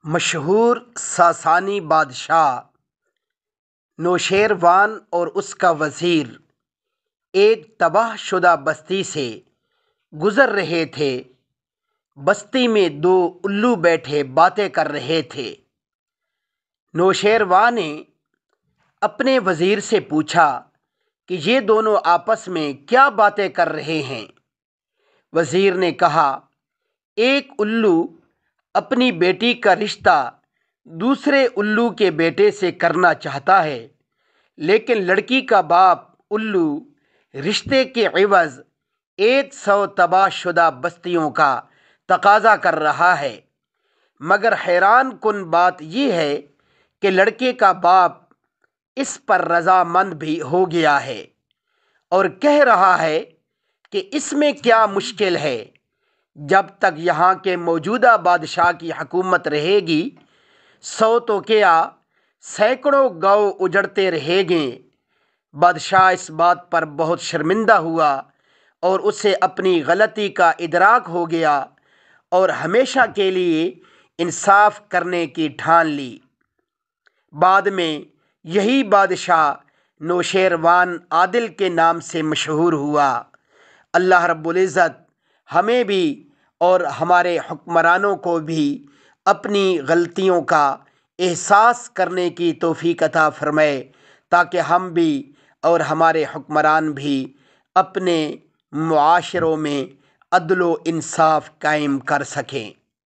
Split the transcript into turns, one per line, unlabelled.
مشہور ساسانی بادشاہ نوشیروان اور اس کا وزیر ایک تباہ شدہ بستی سے گزر رہے تھے۔ بستی میں دو الو بیٹھے باتیں کر رہے تھے۔ نوشیروان نے اپنے وزیر سے پوچھا کہ یہ دونوں آپس میں کیا باتیں کر رہے ہیں؟ وزیر نے کہا، ایک الو اپنی بیٹی کا رشتہ دوسرے الو کے بیٹے سے کرنا چاہتا ہے، لیکن لڑکی کا باپ الو رشتے کے عوض 100 تباہ شدہ بستیوں کا تقاضا کر رہا ہے۔ مگر حیران کن بات یہ ہے کہ لڑکے کا باپ اس پر رضامند بھی ہو گیا ہے اور کہہ رہا ہے کہ اس میں کیا مشکل ہے، جب تک یہاں کے موجودہ بادشاہ کی حکومت رہے گی 100 تو کیا سینکڑوں گاؤں اجڑتے رہیں گے۔ بادشاہ اس بات پر بہت شرمندہ ہوا اور اسے اپنی غلطی کا ادراک ہو گیا اور ہمیشہ کے لیے انصاف کرنے کی ٹھان لی۔ بعد میں یہی بادشاہ نوشیروان عادل کے نام سے مشہور ہوا۔ اللہ رب العزت ہمیں بھی اور ہمارے حکمرانوں کو بھی اپنی غلطیوں کا احساس کرنے کی توفیق عطا فرمائے، تاکہ ہم بھی اور ہمارے حکمران بھی اپنے معاشروں میں عدل و انصاف قائم کر سکیں۔